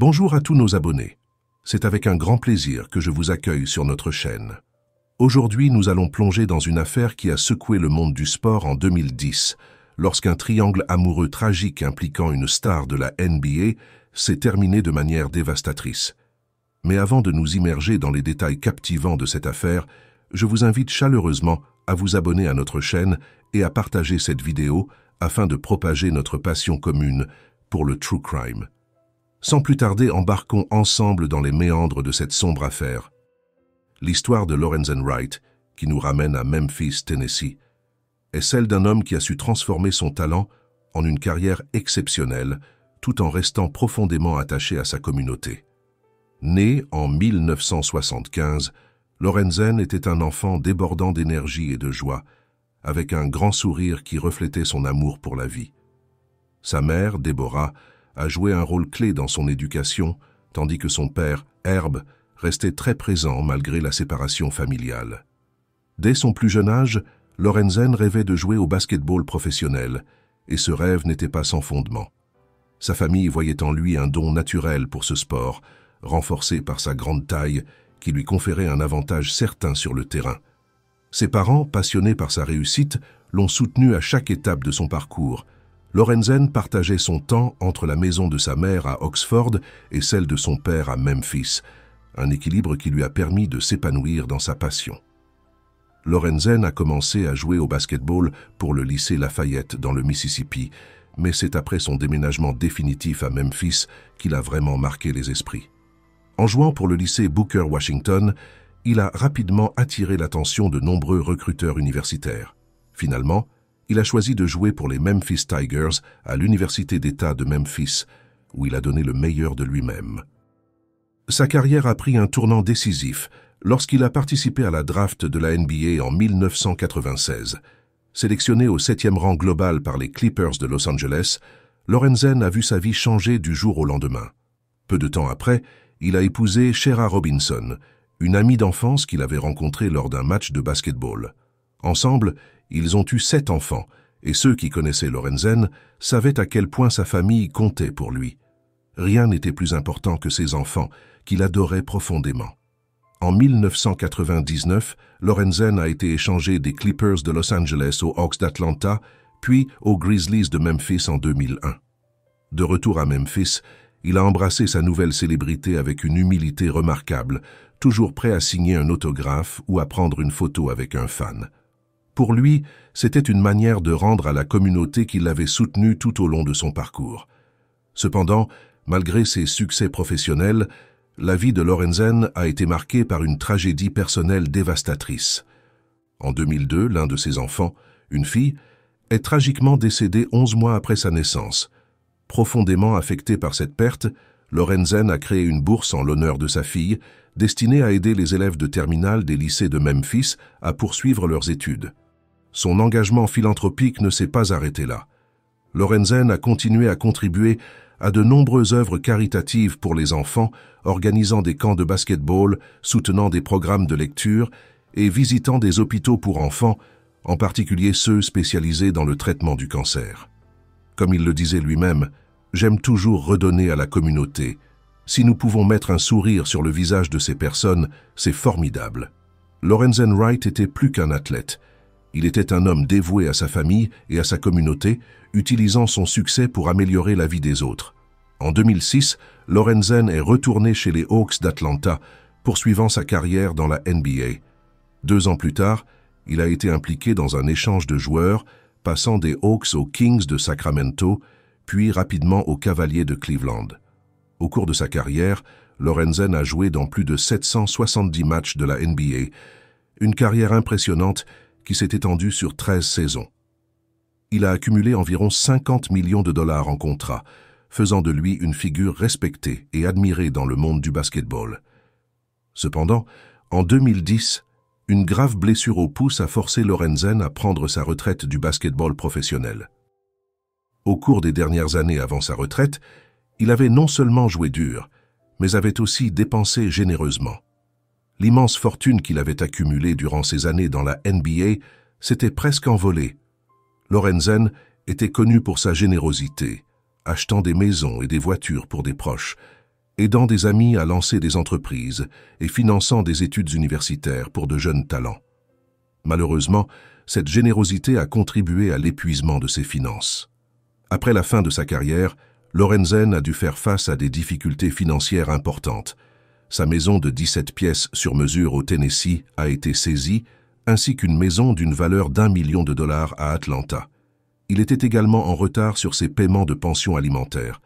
Bonjour à tous nos abonnés. C'est avec un grand plaisir que je vous accueille sur notre chaîne. Aujourd'hui, nous allons plonger dans une affaire qui a secoué le monde du sport en 2010, lorsqu'un triangle amoureux tragique impliquant une star de la NBA s'est terminé de manière dévastatrice. Mais avant de nous immerger dans les détails captivants de cette affaire, je vous invite chaleureusement à vous abonner à notre chaîne et à partager cette vidéo afin de propager notre passion commune pour le true crime. Sans plus tarder, embarquons ensemble dans les méandres de cette sombre affaire. L'histoire de Lorenzen Wright, qui nous ramène à Memphis, Tennessee, est celle d'un homme qui a su transformer son talent en une carrière exceptionnelle, tout en restant profondément attaché à sa communauté. Né en 1975, Lorenzen était un enfant débordant d'énergie et de joie, avec un grand sourire qui reflétait son amour pour la vie. Sa mère, Deborah, a joué un rôle clé dans son éducation, tandis que son père, Herb, restait très présent malgré la séparation familiale. Dès son plus jeune âge, Lorenzen rêvait de jouer au basketball professionnel, et ce rêve n'était pas sans fondement. Sa famille voyait en lui un don naturel pour ce sport, renforcé par sa grande taille, qui lui conférait un avantage certain sur le terrain. Ses parents, passionnés par sa réussite, l'ont soutenu à chaque étape de son parcours. Lorenzen partageait son temps entre la maison de sa mère à Oxford et celle de son père à Memphis, un équilibre qui lui a permis de s'épanouir dans sa passion. Lorenzen a commencé à jouer au basketball pour le lycée Lafayette dans le Mississippi, mais c'est après son déménagement définitif à Memphis qu'il a vraiment marqué les esprits. En jouant pour le lycée Booker Washington, il a rapidement attiré l'attention de nombreux recruteurs universitaires. Finalement, il a choisi de jouer pour les Memphis Tigers à l'Université d'État de Memphis, où il a donné le meilleur de lui-même. Sa carrière a pris un tournant décisif lorsqu'il a participé à la draft de la NBA en 1996. Sélectionné au 7e rang global par les Clippers de Los Angeles, Lorenzen a vu sa vie changer du jour au lendemain. Peu de temps après, il a épousé Shera Robinson, une amie d'enfance qu'il avait rencontrée lors d'un match de basketball. Ensemble, ils ont eu 7 enfants, et ceux qui connaissaient Lorenzen savaient à quel point sa famille comptait pour lui. Rien n'était plus important que ses enfants, qu'il adorait profondément. En 1999, Lorenzen a été échangé des Clippers de Los Angeles aux Hawks d'Atlanta, puis aux Grizzlies de Memphis en 2001. De retour à Memphis, il a embrassé sa nouvelle célébrité avec une humilité remarquable, toujours prêt à signer un autographe ou à prendre une photo avec un fan. Pour lui, c'était une manière de rendre à la communauté qui l'avait soutenu tout au long de son parcours. Cependant, malgré ses succès professionnels, la vie de Lorenzen a été marquée par une tragédie personnelle dévastatrice. En 2002, l'un de ses enfants, une fille, est tragiquement décédé 11 mois après sa naissance. Profondément affecté par cette perte, Lorenzen a créé une bourse en l'honneur de sa fille, destinée à aider les élèves de terminale des lycées de Memphis à poursuivre leurs études. Son engagement philanthropique ne s'est pas arrêté là. Lorenzen a continué à contribuer à de nombreuses œuvres caritatives pour les enfants, organisant des camps de basketball, soutenant des programmes de lecture et visitant des hôpitaux pour enfants, en particulier ceux spécialisés dans le traitement du cancer. Comme il le disait lui-même, « J'aime toujours redonner à la communauté. Si nous pouvons mettre un sourire sur le visage de ces personnes, c'est formidable. » Lorenzen Wright était plus qu'un athlète. Il était un homme dévoué à sa famille et à sa communauté, utilisant son succès pour améliorer la vie des autres. En 2006, Lorenzen est retourné chez les Hawks d'Atlanta, poursuivant sa carrière dans la NBA. 2 ans plus tard, il a été impliqué dans un échange de joueurs, passant des Hawks aux Kings de Sacramento, puis rapidement aux Cavaliers de Cleveland. Au cours de sa carrière, Lorenzen a joué dans plus de 770 matchs de la NBA, une carrière impressionnante qui s'est étendue sur 13 saisons. Il a accumulé environ 50 millions de dollars en contrats, faisant de lui une figure respectée et admirée dans le monde du basketball. Cependant, en 2010, une grave blessure au pouce a forcé Lorenzen à prendre sa retraite du basketball professionnel. Au cours des dernières années avant sa retraite, il avait non seulement joué dur, mais avait aussi dépensé généreusement. L'immense fortune qu'il avait accumulée durant ses années dans la NBA s'était presque envolée. Lorenzen était connu pour sa générosité, achetant des maisons et des voitures pour des proches, aidant des amis à lancer des entreprises et finançant des études universitaires pour de jeunes talents. Malheureusement, cette générosité a contribué à l'épuisement de ses finances. Après la fin de sa carrière, Lorenzen a dû faire face à des difficultés financières importantes. Sa maison de 17 pièces sur mesure au Tennessee a été saisie, ainsi qu'une maison d'une valeur d'1 million de dollars à Atlanta. Il était également en retard sur ses paiements de pension alimentaire.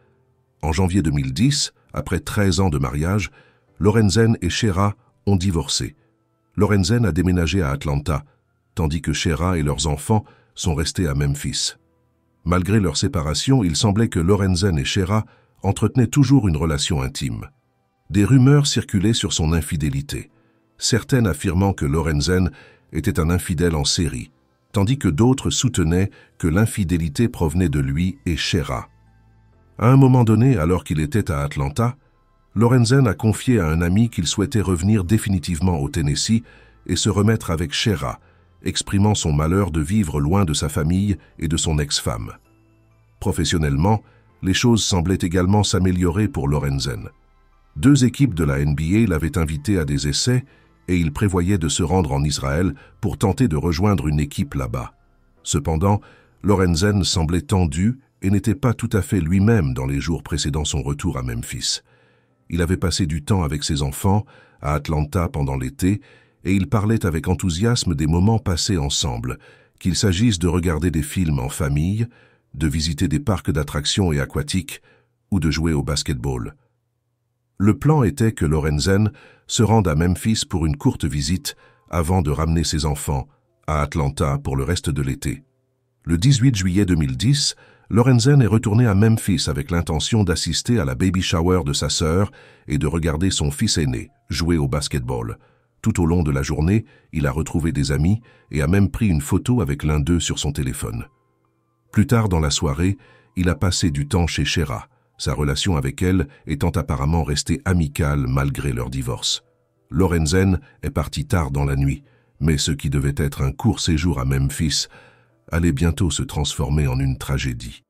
En janvier 2010, après 13 ans de mariage, Lorenzen et Shera ont divorcé. Lorenzen a déménagé à Atlanta, tandis que Shera et leurs enfants sont restés à Memphis. Malgré leur séparation, il semblait que Lorenzen et Shera entretenaient toujours une relation intime. Des rumeurs circulaient sur son infidélité, certaines affirmant que Lorenzen était un infidèle en série, tandis que d'autres soutenaient que l'infidélité provenait de lui et Shera. À un moment donné, alors qu'il était à Atlanta, Lorenzen a confié à un ami qu'il souhaitait revenir définitivement au Tennessee et se remettre avec Shera, exprimant son malheur de vivre loin de sa famille et de son ex-femme. Professionnellement, les choses semblaient également s'améliorer pour Lorenzen. 2 équipes de la NBA l'avaient invité à des essais et il prévoyait de se rendre en Israël pour tenter de rejoindre une équipe là-bas. Cependant, Lorenzen semblait tendu et n'était pas tout à fait lui-même dans les jours précédant son retour à Memphis. Il avait passé du temps avec ses enfants, à Atlanta pendant l'été, et il parlait avec enthousiasme des moments passés ensemble, qu'il s'agisse de regarder des films en famille, de visiter des parcs d'attractions et aquatiques, ou de jouer au basketball. Le plan était que Lorenzen se rende à Memphis pour une courte visite avant de ramener ses enfants à Atlanta pour le reste de l'été. Le 18 juillet 2010, Lorenzen est retourné à Memphis avec l'intention d'assister à la baby shower de sa sœur et de regarder son fils aîné jouer au basketball. Tout au long de la journée, il a retrouvé des amis et a même pris une photo avec l'un d'eux sur son téléphone. Plus tard dans la soirée, il a passé du temps chez Shera, sa relation avec elle étant apparemment restée amicale malgré leur divorce. Lorenzen est parti tard dans la nuit, mais ce qui devait être un court séjour à Memphis allait bientôt se transformer en une tragédie.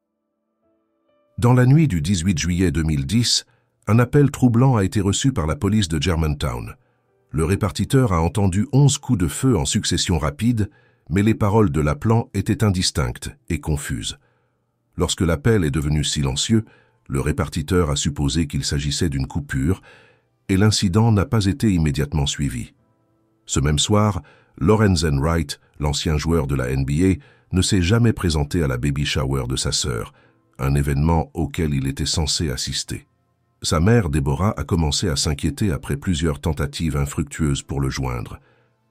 Dans la nuit du 18 juillet 2010, un appel troublant a été reçu par la police de Germantown. Le répartiteur a entendu 11 coups de feu en succession rapide, mais les paroles de l'appelant étaient indistinctes et confuses. Lorsque l'appel est devenu silencieux, le répartiteur a supposé qu'il s'agissait d'une coupure et l'incident n'a pas été immédiatement suivi. Ce même soir, Lorenzen Wright, l'ancien joueur de la NBA, ne s'est jamais présenté à la baby shower de sa sœur, un événement auquel il était censé assister. Sa mère, Deborah, a commencé à s'inquiéter après plusieurs tentatives infructueuses pour le joindre.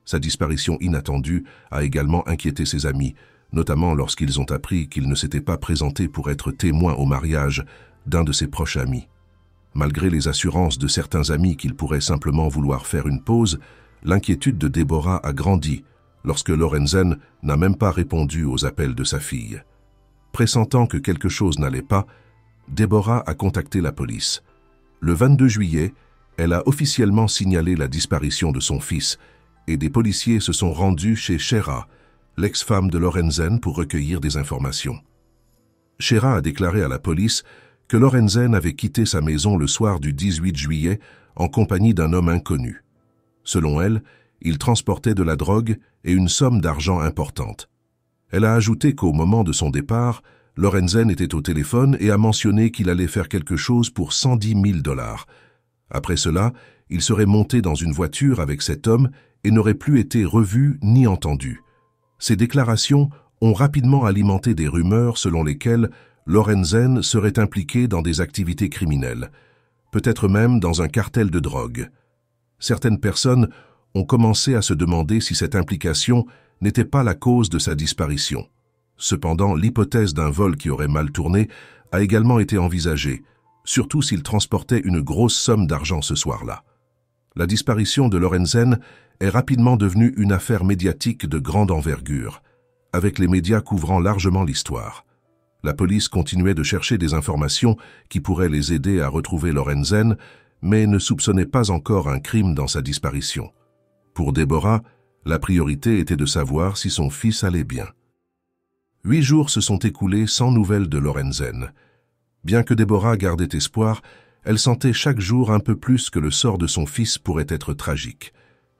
Sa disparition inattendue a également inquiété ses amis, notamment lorsqu'ils ont appris qu'il ne s'était pas présenté pour être témoin au mariage d'un de ses proches amis. Malgré les assurances de certains amis qu'il pourrait simplement vouloir faire une pause, l'inquiétude de Deborah a grandi lorsque Lorenzen n'a même pas répondu aux appels de sa fille. Pressentant que quelque chose n'allait pas, Deborah a contacté la police. Le 22 juillet, elle a officiellement signalé la disparition de son fils et des policiers se sont rendus chez Shera, l'ex-femme de Lorenzen, pour recueillir des informations. Shera a déclaré à la police que Lorenzen avait quitté sa maison le soir du 18 juillet en compagnie d'un homme inconnu. Selon elle, il transportait de la drogue et une somme d'argent importante. Elle a ajouté qu'au moment de son départ, Lorenzen était au téléphone et a mentionné qu'il allait faire quelque chose pour 110 000 $. Après cela, il serait monté dans une voiture avec cet homme et n'aurait plus été revu ni entendu. Ces déclarations ont rapidement alimenté des rumeurs selon lesquelles Lorenzen serait impliqué dans des activités criminelles, peut-être même dans un cartel de drogue. Certaines personnes ont commencé à se demander si cette implication n'était pas la cause de sa disparition. Cependant, l'hypothèse d'un vol qui aurait mal tourné a également été envisagée, surtout s'il transportait une grosse somme d'argent ce soir-là. La disparition de Lorenzen est rapidement devenue une affaire médiatique de grande envergure, avec les médias couvrant largement l'histoire. La police continuait de chercher des informations qui pourraient les aider à retrouver Lorenzen, mais ne soupçonnait pas encore un crime dans sa disparition. Pour Deborah, la priorité était de savoir si son fils allait bien. 8 jours se sont écoulés sans nouvelles de Lorenzen. Bien que Deborah gardait espoir, Elle sentait chaque jour un peu plus que le sort de son fils pourrait être tragique.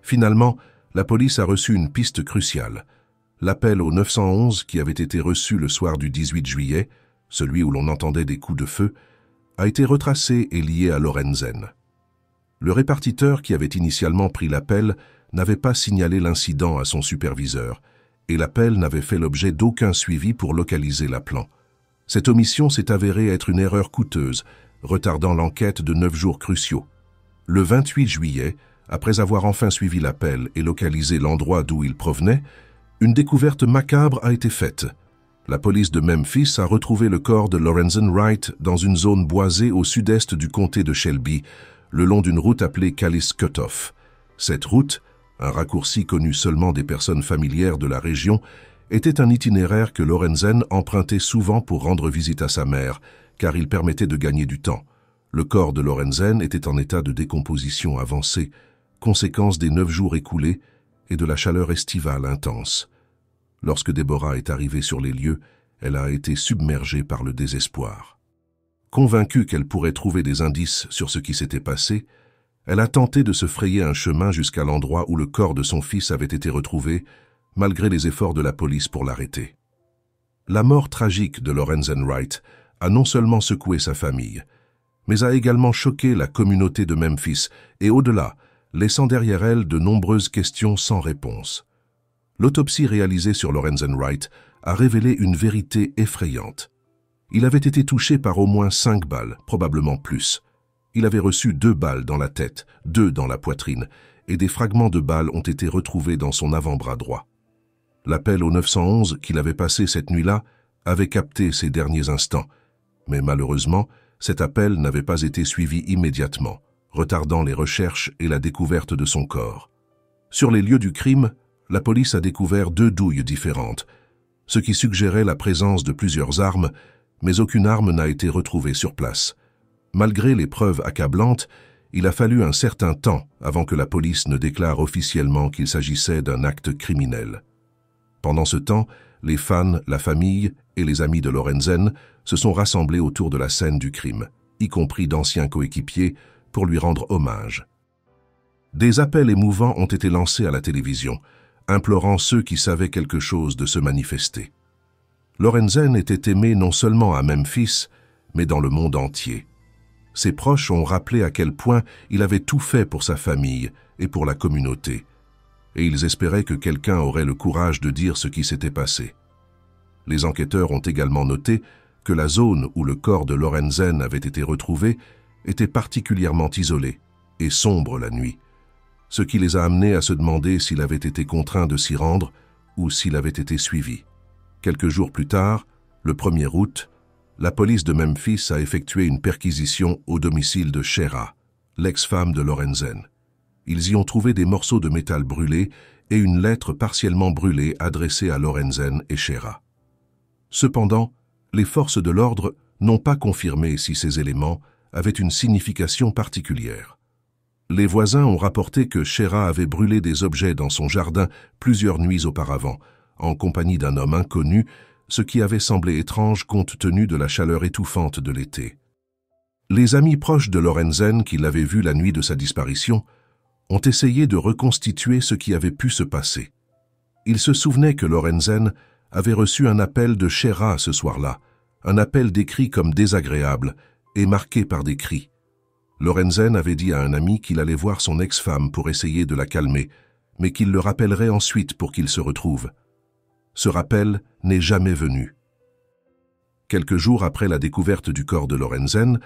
Finalement, la police a reçu une piste cruciale. L'appel au 911 qui avait été reçu le soir du 18 juillet, celui où l'on entendait des coups de feu, a été retracé et lié à Lorenzen. Le répartiteur qui avait initialement pris l'appel n'avait pas signalé l'incident à son superviseur, et l'appel n'avait fait l'objet d'aucun suivi pour localiser l'appelant. Cette omission s'est avérée être une erreur coûteuse, retardant l'enquête de 9 jours cruciaux. Le 28 juillet, après avoir enfin suivi l'appel et localisé l'endroit d'où il provenait, une découverte macabre a été faite. La police de Memphis a retrouvé le corps de Lorenzen Wright dans une zone boisée au sud-est du comté de Shelby, le long d'une route appelée Callis Cutoff. Cette route, un raccourci connu seulement des personnes familières de la région, était un itinéraire que Lorenzen empruntait souvent pour rendre visite à sa mère, car il permettait de gagner du temps. Le corps de Lorenzen était en état de décomposition avancée, conséquence des 9 jours écoulés et de la chaleur estivale intense. Lorsque Deborah est arrivée sur les lieux, elle a été submergée par le désespoir. Convaincue qu'elle pourrait trouver des indices sur ce qui s'était passé, elle a tenté de se frayer un chemin jusqu'à l'endroit où le corps de son fils avait été retrouvé, malgré les efforts de la police pour l'arrêter. La mort tragique de Lorenzen Wright a non seulement secoué sa famille, mais a également choqué la communauté de Memphis et au-delà, laissant derrière elle de nombreuses questions sans réponse. L'autopsie réalisée sur Lorenzen Wright a révélé une vérité effrayante. Il avait été touché par au moins 5 balles, probablement plus. Il avait reçu 2 balles dans la tête, 2 dans la poitrine, et des fragments de balles ont été retrouvés dans son avant-bras droit. L'appel au 911 qu'il avait passé cette nuit-là avait capté ses derniers instants, mais malheureusement, cet appel n'avait pas été suivi immédiatement, retardant les recherches et la découverte de son corps. Sur les lieux du crime, la police a découvert 2 douilles différentes, ce qui suggérait la présence de plusieurs armes, mais aucune arme n'a été retrouvée sur place. Malgré les preuves accablantes, il a fallu un certain temps avant que la police ne déclare officiellement qu'il s'agissait d'un acte criminel. Pendant ce temps, les fans, la famille et les amis de Lorenzen se sont rassemblés autour de la scène du crime, y compris d'anciens coéquipiers, pour lui rendre hommage. Des appels émouvants ont été lancés à la télévision, implorant ceux qui savaient quelque chose de se manifester. Lorenzen était aimé non seulement à Memphis, mais dans le monde entier. Ses proches ont rappelé à quel point il avait tout fait pour sa famille et pour la communauté, et ils espéraient que quelqu'un aurait le courage de dire ce qui s'était passé. Les enquêteurs ont également noté que la zone où le corps de Lorenzen avait été retrouvé était particulièrement isolée et sombre la nuit, ce qui les a amenés à se demander s'il avait été contraint de s'y rendre ou s'il avait été suivi. Quelques jours plus tard, le 1er août, la police de Memphis a effectué une perquisition au domicile de Shera, l'ex-femme de Lorenzen. Ils y ont trouvé des morceaux de métal brûlés et une lettre partiellement brûlée adressée à Lorenzen et Shera. Cependant, les forces de l'ordre n'ont pas confirmé si ces éléments avaient une signification particulière. Les voisins ont rapporté que Shera avait brûlé des objets dans son jardin plusieurs nuits auparavant, en compagnie d'un homme inconnu, ce qui avait semblé étrange compte tenu de la chaleur étouffante de l'été. Les amis proches de Lorenzen qui l'avaient vu la nuit de sa disparition ont essayé de reconstituer ce qui avait pu se passer. Ils se souvenaient que Lorenzen avait reçu un appel de Shera ce soir-là, un appel décrit comme désagréable et marqué par des cris. Lorenzen avait dit à un ami qu'il allait voir son ex-femme pour essayer de la calmer, mais qu'il le rappellerait ensuite pour qu'ils se retrouvent. Ce rappel n'est jamais venu. Quelques jours après la découverte du corps de Lorenzen,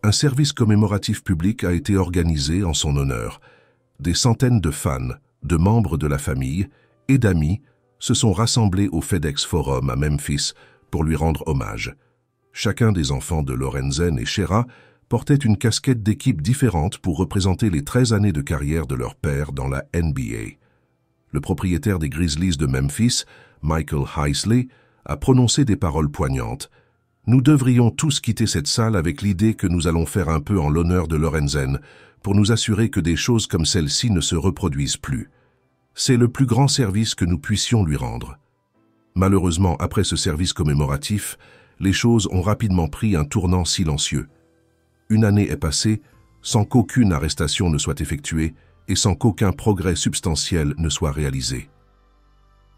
un service commémoratif public a été organisé en son honneur. Des centaines de fans, de membres de la famille et d'amis se sont rassemblés au FedEx Forum à Memphis pour lui rendre hommage. Chacun des enfants de Lorenzen et Shera portait une casquette d'équipe différente pour représenter les 13 années de carrière de leur père dans la NBA. Le propriétaire des Grizzlies de Memphis, Michael Heisley, a prononcé des paroles poignantes. « Nous devrions tous quitter cette salle avec l'idée que nous allons faire un peu en l'honneur de Lorenzen pour nous assurer que des choses comme celle-ci ne se reproduisent plus. C'est le plus grand service que nous puissions lui rendre. » Malheureusement, après ce service commémoratif, les choses ont rapidement pris un tournant silencieux. Une année est passée sans qu'aucune arrestation ne soit effectuée et sans qu'aucun progrès substantiel ne soit réalisé.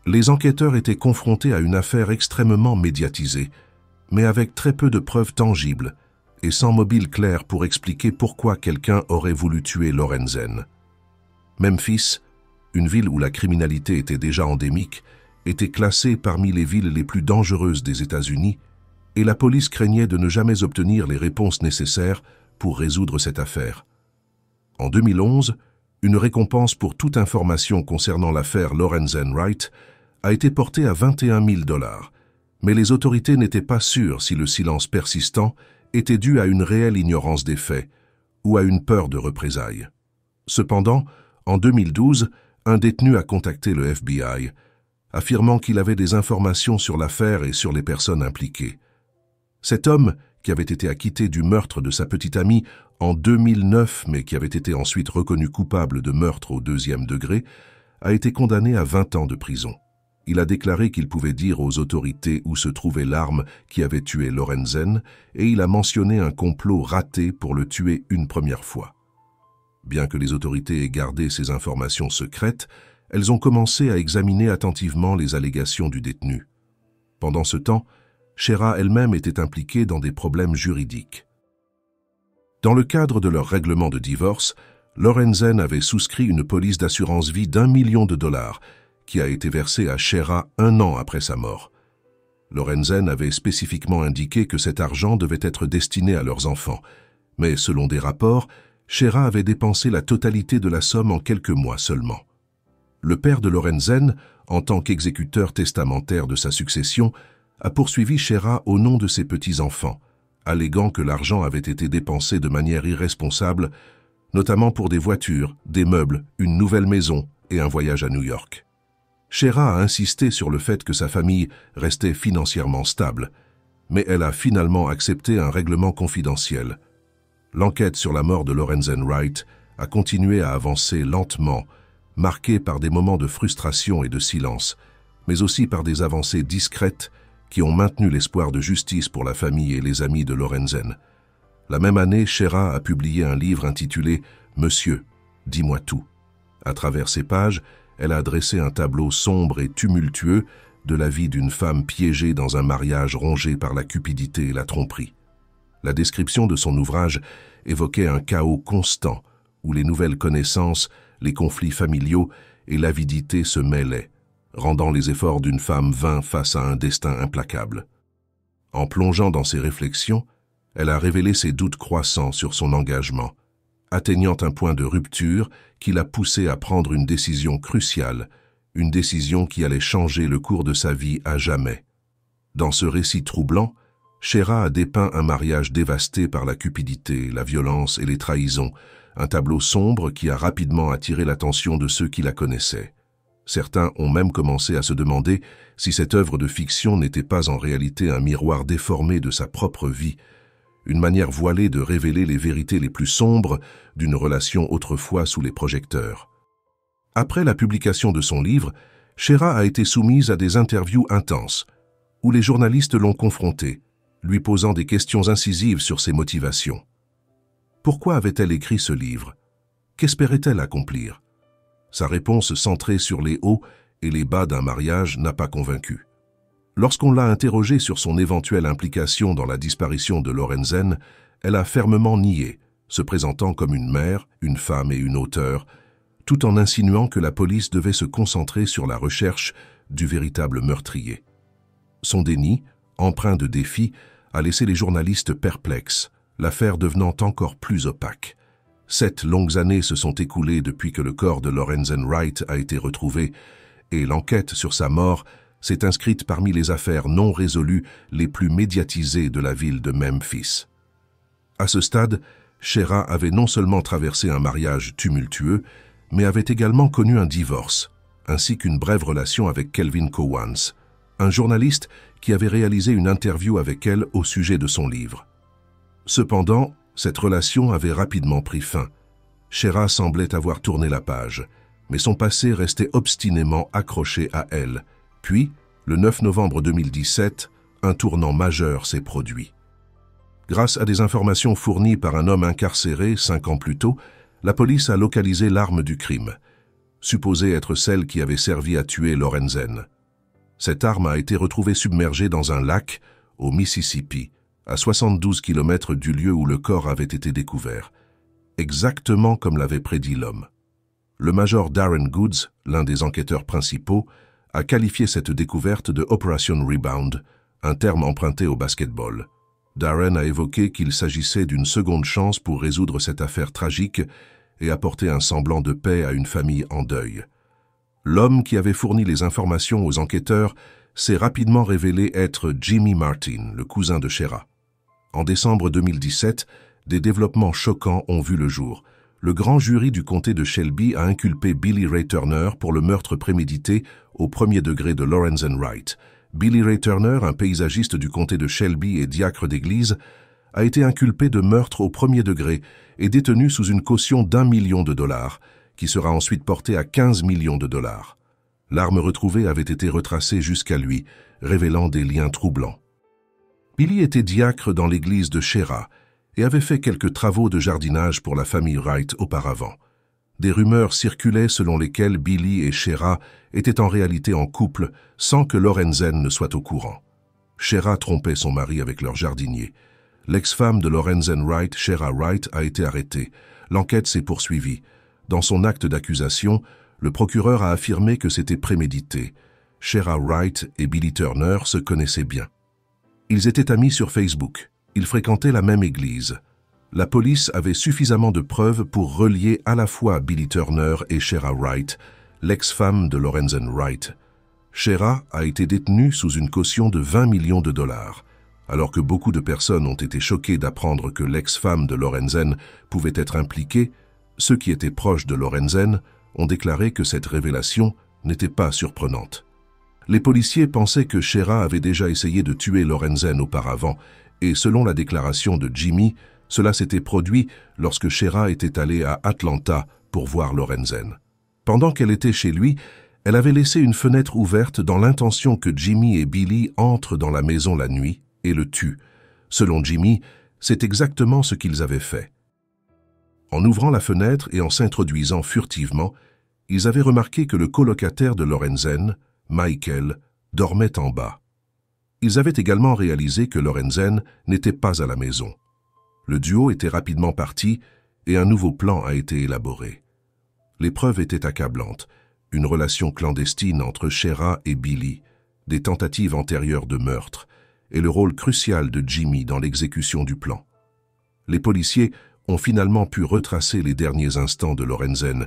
Les enquêteurs étaient confrontés à une affaire extrêmement médiatisée, mais avec très peu de preuves tangibles et sans mobile clair pour expliquer pourquoi quelqu'un aurait voulu tuer Lorenzen. Memphis, une ville où la criminalité était déjà endémique, était classée parmi les villes les plus dangereuses des États-Unis et la police craignait de ne jamais obtenir les réponses nécessaires pour résoudre cette affaire. En 2011, une récompense pour toute information concernant l'affaire Lorenzen Wright a été portée à 21 000 $, mais les autorités n'étaient pas sûres si le silence persistant était dû à une réelle ignorance des faits ou à une peur de représailles. Cependant, en 2012, un détenu a contacté le FBI, affirmant qu'il avait des informations sur l'affaire et sur les personnes impliquées. Cet homme, qui avait été acquitté du meurtre de sa petite amie en 2009, mais qui avait été ensuite reconnu coupable de meurtre au 2e degré, a été condamné à 20 ans de prison. Il a déclaré qu'il pouvait dire aux autorités où se trouvait l'arme qui avait tué Lorenzen et il a mentionné un complot raté pour le tuer une première fois. Bien que les autorités aient gardé ces informations secrètes, elles ont commencé à examiner attentivement les allégations du détenu. Pendant ce temps, Shera elle-même était impliquée dans des problèmes juridiques. Dans le cadre de leur règlement de divorce, Lorenzen avait souscrit une police d'assurance vie d'1 million de $, qui a été versée à Shera 1 an après sa mort. Lorenzen avait spécifiquement indiqué que cet argent devait être destiné à leurs enfants, mais selon des rapports, Shera avait dépensé la totalité de la somme en quelques mois seulement. Le père de Lorenzen, en tant qu'exécuteur testamentaire de sa succession, a poursuivi Shera au nom de ses petits-enfants, alléguant que l'argent avait été dépensé de manière irresponsable, notamment pour des voitures, des meubles, une nouvelle maison et un voyage à New York. Shera a insisté sur le fait que sa famille restait financièrement stable, mais elle a finalement accepté un règlement confidentiel. L'enquête sur la mort de Lorenzen Wright a continué à avancer lentement, marquée par des moments de frustration et de silence, mais aussi par des avancées discrètes qui ont maintenu l'espoir de justice pour la famille et les amis de Lorenzen. La même année, Shera a publié un livre intitulé « Monsieur, dis-moi tout ». À travers ces pages, elle a dressé un tableau sombre et tumultueux de la vie d'une femme piégée dans un mariage rongé par la cupidité et la tromperie. La description de son ouvrage évoquait un chaos constant où les nouvelles connaissances, les conflits familiaux et l'avidité se mêlaient, rendant les efforts d'une femme vains face à un destin implacable. En plongeant dans ses réflexions, elle a révélé ses doutes croissants sur son engagement, atteignant un point de rupture qui l'a poussée à prendre une décision cruciale, une décision qui allait changer le cours de sa vie à jamais. Dans ce récit troublant, Shera a dépeint un mariage dévasté par la cupidité, la violence et les trahisons, un tableau sombre qui a rapidement attiré l'attention de ceux qui la connaissaient. Certains ont même commencé à se demander si cette œuvre de fiction n'était pas en réalité un miroir déformé de sa propre vie, une manière voilée de révéler les vérités les plus sombres d'une relation autrefois sous les projecteurs. Après la publication de son livre, Shera a été soumise à des interviews intenses, où les journalistes l'ont confrontée, lui posant des questions incisives sur ses motivations. Pourquoi avait-elle écrit ce livre? Qu'espérait-elle accomplir? Sa réponse centrée sur les hauts et les bas d'un mariage n'a pas convaincu. Lorsqu'on l'a interrogée sur son éventuelle implication dans la disparition de Lorenzen, elle a fermement nié, se présentant comme une mère, une femme et une auteure, tout en insinuant que la police devait se concentrer sur la recherche du véritable meurtrier. Son déni, empreint de défi, a laissé les journalistes perplexes, l'affaire devenant encore plus opaque. 7 longues années se sont écoulées depuis que le corps de Lorenzen Wright a été retrouvé, et l'enquête sur sa mort s'est inscrite parmi les affaires non résolues les plus médiatisées de la ville de Memphis. À ce stade, Shera avait non seulement traversé un mariage tumultueux, mais avait également connu un divorce, ainsi qu'une brève relation avec Kelvin Cowans, un journaliste qui avait réalisé une interview avec elle au sujet de son livre. Cependant, cette relation avait rapidement pris fin. Shera semblait avoir tourné la page, mais son passé restait obstinément accroché à elle. Puis, le 9 novembre 2017, un tournant majeur s'est produit. Grâce à des informations fournies par un homme incarcéré 5 ans plus tôt, la police a localisé l'arme du crime, supposée être celle qui avait servi à tuer Lorenzen. Cette arme a été retrouvée submergée dans un lac au Mississippi, à 72 km du lieu où le corps avait été découvert, exactement comme l'avait prédit l'homme. Le major Darren Goods, l'un des enquêteurs principaux, a qualifié cette découverte de Operation Rebound, un terme emprunté au basketball. Darren a évoqué qu'il s'agissait d'une seconde chance pour résoudre cette affaire tragique et apporter un semblant de paix à une famille en deuil. L'homme qui avait fourni les informations aux enquêteurs s'est rapidement révélé être Jimmy Martin, le cousin de Shera. En décembre 2017, des développements choquants ont vu le jour. Le grand jury du comté de Shelby a inculpé Billy Ray Turner pour le meurtre prémédité au premier degré de Lorenzen Wright. Billy Ray Turner, un paysagiste du comté de Shelby et diacre d'église, a été inculpé de meurtre au premier degré et détenu sous une caution d'1 million de dollars, qui sera ensuite portée à 15 millions de dollars. L'arme retrouvée avait été retracée jusqu'à lui, révélant des liens troublants. Billy était diacre dans l'église de Shera et avait fait quelques travaux de jardinage pour la famille Wright auparavant. Des rumeurs circulaient selon lesquelles Billy et Shera étaient en réalité en couple sans que Lorenzen ne soit au courant. Shera trompait son mari avec leur jardinier. L'ex-femme de Lorenzen Wright, Shera Wright, a été arrêtée. L'enquête s'est poursuivie. Dans son acte d'accusation, le procureur a affirmé que c'était prémédité. Shera Wright et Billy Turner se connaissaient bien. Ils étaient amis sur Facebook. Ils fréquentaient la même église. La police avait suffisamment de preuves pour relier à la fois Billy Turner et Shera Wright, l'ex-femme de Lorenzen Wright. Shera a été détenue sous une caution de 20 millions de dollars. Alors que beaucoup de personnes ont été choquées d'apprendre que l'ex-femme de Lorenzen pouvait être impliquée, ceux qui étaient proches de Lorenzen ont déclaré que cette révélation n'était pas surprenante. Les policiers pensaient que Shera avait déjà essayé de tuer Lorenzen auparavant, et selon la déclaration de Jimmy, cela s'était produit lorsque Shera était allée à Atlanta pour voir Lorenzen. Pendant qu'elle était chez lui, elle avait laissé une fenêtre ouverte dans l'intention que Jimmy et Billy entrent dans la maison la nuit et le tuent. Selon Jimmy, c'est exactement ce qu'ils avaient fait. En ouvrant la fenêtre et en s'introduisant furtivement, ils avaient remarqué que le colocataire de Lorenzen, Michael, dormait en bas. Ils avaient également réalisé que Lorenzen n'était pas à la maison. Le duo était rapidement parti et un nouveau plan a été élaboré. Les preuves étaient accablantes. Une relation clandestine entre Shera et Billy, des tentatives antérieures de meurtre et le rôle crucial de Jimmy dans l'exécution du plan. Les policiers ont finalement pu retracer les derniers instants de Lorenzen.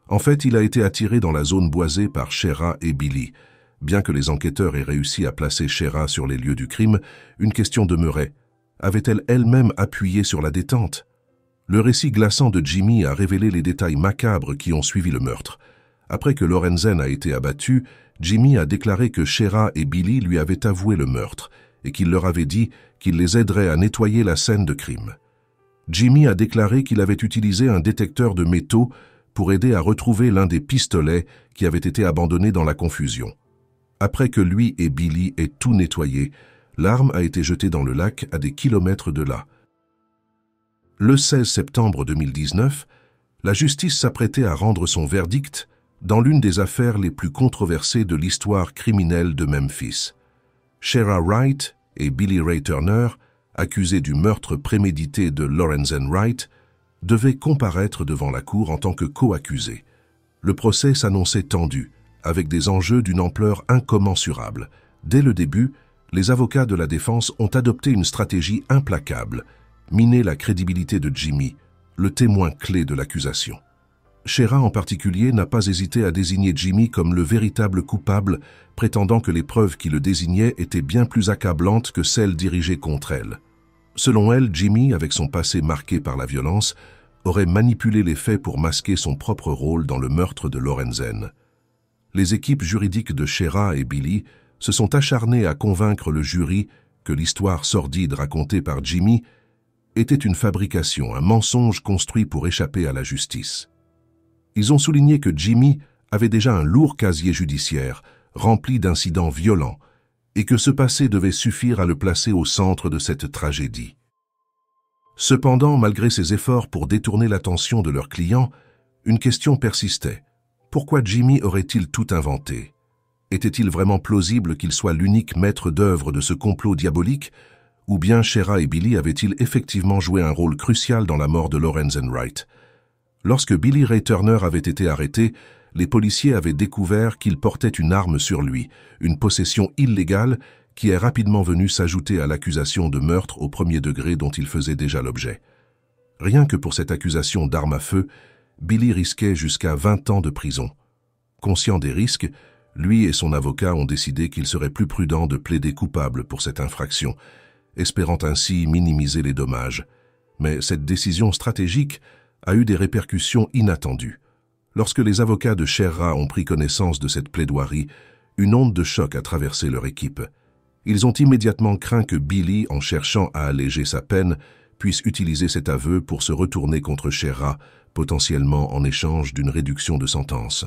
En fait, il a été attiré dans la zone boisée par Shera et Billy. Bien que les enquêteurs aient réussi à placer Shera sur les lieux du crime, une question demeurait. Avait-elle elle-même appuyé sur la détente? Le récit glaçant de Jimmy a révélé les détails macabres qui ont suivi le meurtre. Après que Lorenzen a été abattu, Jimmy a déclaré que Shera et Billy lui avaient avoué le meurtre et qu'il leur avait dit qu'il les aiderait à nettoyer la scène de crime. Jimmy a déclaré qu'il avait utilisé un détecteur de métaux pour aider à retrouver l'un des pistolets qui avait été abandonné dans la confusion. Après que lui et Billy aient tout nettoyé, l'arme a été jetée dans le lac à des kilomètres de là. Le 16 septembre 2019, la justice s'apprêtait à rendre son verdict dans l'une des affaires les plus controversées de l'histoire criminelle de Memphis. Shera Wright et Billy Ray Turner, accusés du meurtre prémédité de Lorenzen Wright, devaient comparaître devant la cour en tant que co-accusés. Le procès s'annonçait tendu, avec des enjeux d'une ampleur incommensurable. Dès le début, les avocats de la défense ont adopté une stratégie implacable, miner la crédibilité de Jimmy, le témoin clé de l'accusation. Shera en particulier n'a pas hésité à désigner Jimmy comme le véritable coupable, prétendant que les preuves qui le désignaient étaient bien plus accablantes que celles dirigées contre elle. Selon elle, Jimmy, avec son passé marqué par la violence, aurait manipulé les faits pour masquer son propre rôle dans le meurtre de Lorenzen. Les équipes juridiques de Shera et Billy se sont acharnées à convaincre le jury que l'histoire sordide racontée par Jimmy était une fabrication, un mensonge construit pour échapper à la justice. Ils ont souligné que Jimmy avait déjà un lourd casier judiciaire, rempli d'incidents violents, et que ce passé devait suffire à le placer au centre de cette tragédie. Cependant, malgré ses efforts pour détourner l'attention de leurs clients, une question persistait. Pourquoi Jimmy aurait-il tout inventé? Était-il vraiment plausible qu'il soit l'unique maître d'œuvre de ce complot diabolique? Ou bien Shera et Billy avaient-ils effectivement joué un rôle crucial dans la mort de Lorenzen Wright? Lorsque Billy Ray Turner avait été arrêté, les policiers avaient découvert qu'il portait une arme sur lui, une possession illégale qui est rapidement venue s'ajouter à l'accusation de meurtre au premier degré dont il faisait déjà l'objet. Rien que pour cette accusation d'arme à feu, Billy risquait jusqu'à 20 ans de prison. Conscient des risques, lui et son avocat ont décidé qu'il serait plus prudent de plaider coupable pour cette infraction, espérant ainsi minimiser les dommages. Mais cette décision stratégique a eu des répercussions inattendues. Lorsque les avocats de Shera ont pris connaissance de cette plaidoirie, une onde de choc a traversé leur équipe. Ils ont immédiatement craint que Billy, en cherchant à alléger sa peine, puisse utiliser cet aveu pour se retourner contre Shera, potentiellement en échange d'une réduction de sentence.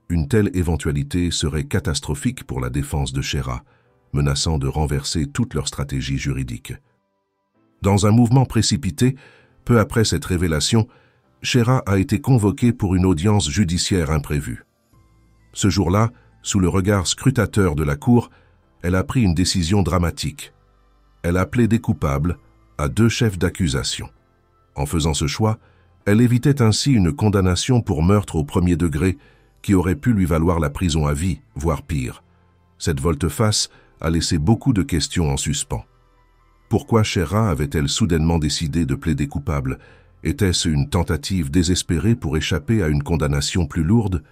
Une telle éventualité serait catastrophique pour la défense de Shera, menaçant de renverser toute leur stratégie juridique. Dans un mouvement précipité, peu après cette révélation, Shera a été convoquée pour une audience judiciaire imprévue. Ce jour-là, sous le regard scrutateur de la cour, elle a pris une décision dramatique. Elle a plaidé coupable à 2 chefs d'accusation. En faisant ce choix, elle évitait ainsi une condamnation pour meurtre au premier degré qui aurait pu lui valoir la prison à vie, voire pire. Cette volte-face a laissé beaucoup de questions en suspens. Pourquoi Shera avait-elle soudainement décidé de plaider coupable? Était-ce une tentative désespérée pour échapper à une condamnation plus lourde?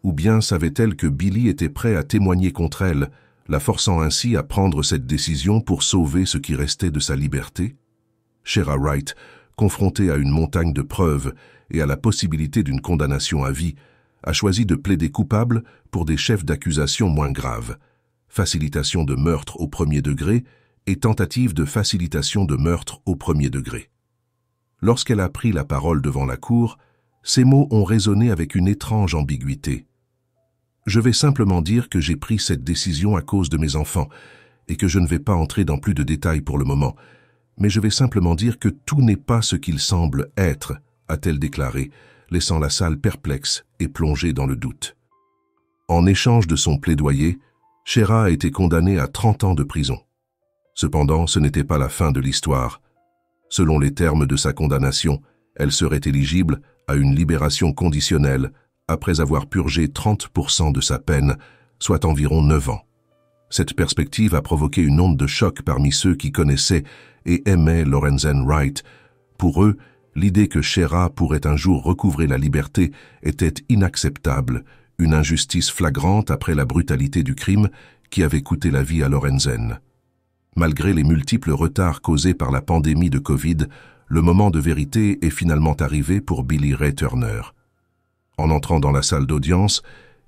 Ou bien savait-elle que Billy était prêt à témoigner contre elle, la forçant ainsi à prendre cette décision pour sauver ce qui restait de sa liberté? Shera Wright, confrontée à une montagne de preuves et à la possibilité d'une condamnation à vie, a choisi de plaider coupable pour des chefs d'accusation moins graves, facilitation de meurtre au premier degré et tentative de facilitation de meurtre au premier degré. Lorsqu'elle a pris la parole devant la cour, ces mots ont résonné avec une étrange ambiguïté. Je vais simplement dire que j'ai pris cette décision à cause de mes enfants et que je ne vais pas entrer dans plus de détails pour le moment, mais je vais simplement dire que tout n'est pas ce qu'il semble être, a-t-elle déclaré, laissant la salle perplexe et plongée dans le doute. En échange de son plaidoyer, Shera a été condamnée à 30 ans de prison. Cependant, ce n'était pas la fin de l'histoire. Selon les termes de sa condamnation, elle serait éligible à une libération conditionnelle après avoir purgé 30% de sa peine, soit environ 9 ans. Cette perspective a provoqué une onde de choc parmi ceux qui connaissaient et aimaient Lorenzen Wright. Pour eux, l'idée que Shera pourrait un jour recouvrer la liberté était inacceptable, une injustice flagrante après la brutalité du crime qui avait coûté la vie à Lorenzen. Malgré les multiples retards causés par la pandémie de Covid, le moment de vérité est finalement arrivé pour Billy Ray Turner. En entrant dans la salle d'audience,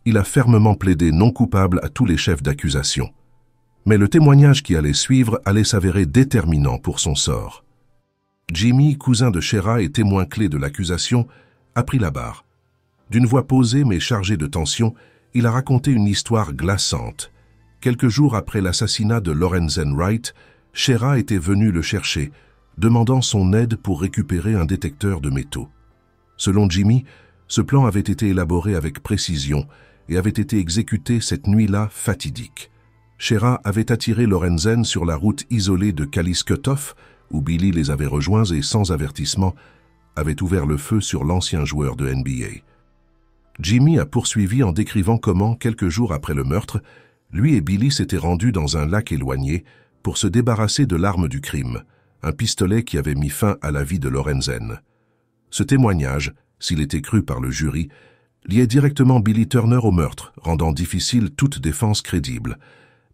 il a fermement plaidé non coupable à tous les chefs d'accusation. Mais le témoignage qui allait suivre allait s'avérer déterminant pour son sort. Jimmy, cousin de Shera et témoin clé de l'accusation, a pris la barre. D'une voix posée mais chargée de tension, il a raconté une histoire glaçante. Quelques jours après l'assassinat de Lorenzen Wright, Shera était venu le chercher, demandant son aide pour récupérer un détecteur de métaux. Selon Jimmy, ce plan avait été élaboré avec précision et avait été exécuté cette nuit-là fatidique. Shera avait attiré Lorenzen sur la route isolée de Callis-Cutoff, où Billy les avait rejoints et, sans avertissement, avait ouvert le feu sur l'ancien joueur de NBA. Jimmy a poursuivi en décrivant comment, quelques jours après le meurtre, lui et Billy s'étaient rendus dans un lac éloigné pour se débarrasser de l'arme du crime, un pistolet qui avait mis fin à la vie de Lorenzen. Ce témoignage, s'il était cru par le jury, liait directement Billy Turner au meurtre, rendant difficile toute défense crédible.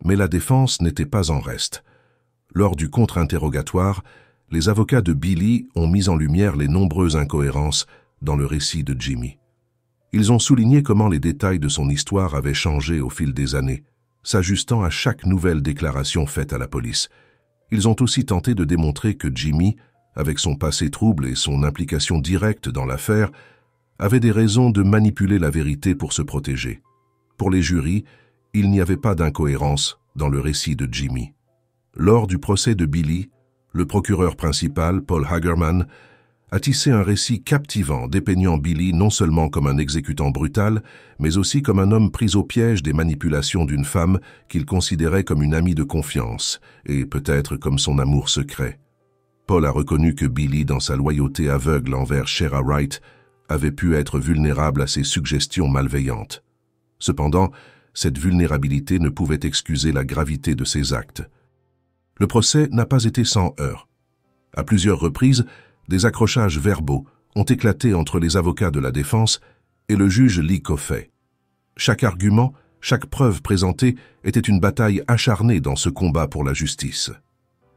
Mais la défense n'était pas en reste. Lors du contre-interrogatoire, les avocats de Billy ont mis en lumière les nombreuses incohérences dans le récit de Jimmy. Ils ont souligné comment les détails de son histoire avaient changé au fil des années, s'ajustant à chaque nouvelle déclaration faite à la police. Ils ont aussi tenté de démontrer que Jimmy, avec son passé trouble et son implication directe dans l'affaire, avait des raisons de manipuler la vérité pour se protéger. Pour les jurys, il n'y avait pas d'incohérence dans le récit de Jimmy. Lors du procès de Billy, Le procureur principal, Paul Hagerman, a tissé un récit captivant dépeignant Billy non seulement comme un exécutant brutal, mais aussi comme un homme pris au piège des manipulations d'une femme qu'il considérait comme une amie de confiance, et peut-être comme son amour secret. Paul a reconnu que Billy, dans sa loyauté aveugle envers Shera Wright, avait pu être vulnérable à ses suggestions malveillantes. Cependant, cette vulnérabilité ne pouvait excuser la gravité de ses actes. Le procès n'a pas été sans heurts. À plusieurs reprises, des accrochages verbaux ont éclaté entre les avocats de la défense et le juge Lee Coffey. Chaque argument, chaque preuve présentée était une bataille acharnée dans ce combat pour la justice.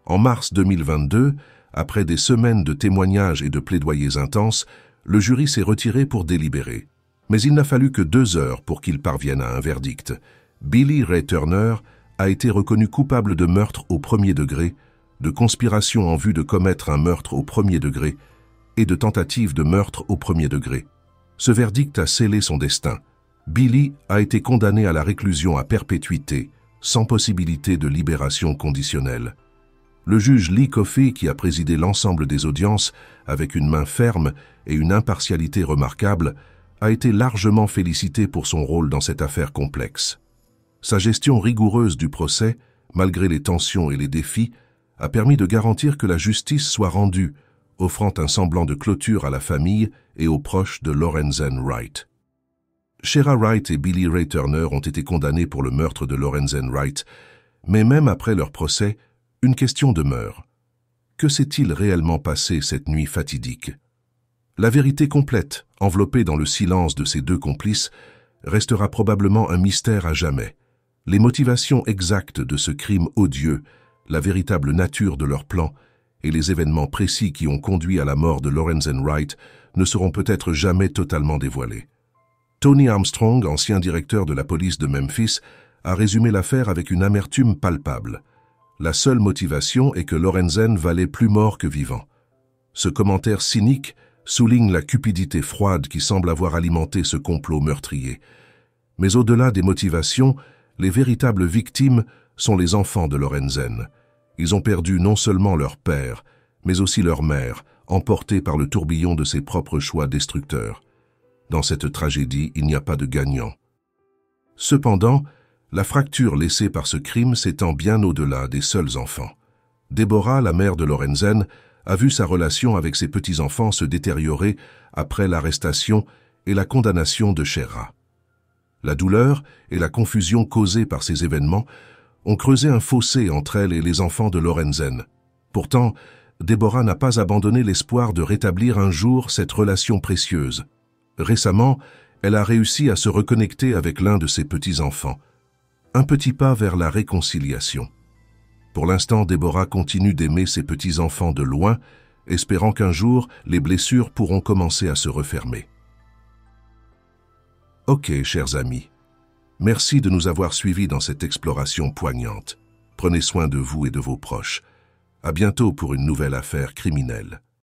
En mars 2022, après des semaines de témoignages et de plaidoyers intenses, le jury s'est retiré pour délibérer. Mais il n'a fallu que 2 heures pour qu'il parvienne à un verdict. Billy Ray Turner a été reconnu coupable de meurtre au 1er degré, de conspiration en vue de commettre un meurtre au 1er degré et de tentative de meurtre au 1er degré. Ce verdict a scellé son destin. Billy a été condamné à la réclusion à perpétuité, sans possibilité de libération conditionnelle. Le juge Lee Coffey, qui a présidé l'ensemble des audiences avec une main ferme et une impartialité remarquable, a été largement félicité pour son rôle dans cette affaire complexe. Sa gestion rigoureuse du procès, malgré les tensions et les défis, a permis de garantir que la justice soit rendue, offrant un semblant de clôture à la famille et aux proches de Lorenzen Wright. Shera Wright et Billy Ray Turner ont été condamnés pour le meurtre de Lorenzen Wright, mais même après leur procès, une question demeure. Que s'est-il réellement passé cette nuit fatidique? La vérité complète, enveloppée dans le silence de ces 2 complices, restera probablement un mystère à jamais. Les motivations exactes de ce crime odieux, la véritable nature de leur plan et les événements précis qui ont conduit à la mort de Lorenzen Wright ne seront peut-être jamais totalement dévoilés. Tony Armstrong, ancien directeur de la police de Memphis, a résumé l'affaire avec une amertume palpable. La seule motivation est que Lorenzen valait plus mort que vivant. Ce commentaire cynique souligne la cupidité froide qui semble avoir alimenté ce complot meurtrier. Mais au-delà des motivations, les véritables victimes sont les enfants de Lorenzen. Ils ont perdu non seulement leur père, mais aussi leur mère, emportés par le tourbillon de ses propres choix destructeurs. Dans cette tragédie, il n'y a pas de gagnant. Cependant, la fracture laissée par ce crime s'étend bien au-delà des seuls enfants. Deborah, la mère de Lorenzen, a vu sa relation avec ses petits-enfants se détériorer après l'arrestation et la condamnation de Shera. La douleur et la confusion causées par ces événements ont creusé un fossé entre elle et les enfants de Lorenzen. Pourtant, Deborah n'a pas abandonné l'espoir de rétablir un jour cette relation précieuse. Récemment, elle a réussi à se reconnecter avec l'un de ses petits-enfants. Un petit pas vers la réconciliation. Pour l'instant, Deborah continue d'aimer ses petits-enfants de loin, espérant qu'un jour, les blessures pourront commencer à se refermer. Ok, chers amis. Merci de nous avoir suivis dans cette exploration poignante. Prenez soin de vous et de vos proches. À bientôt pour une nouvelle affaire criminelle.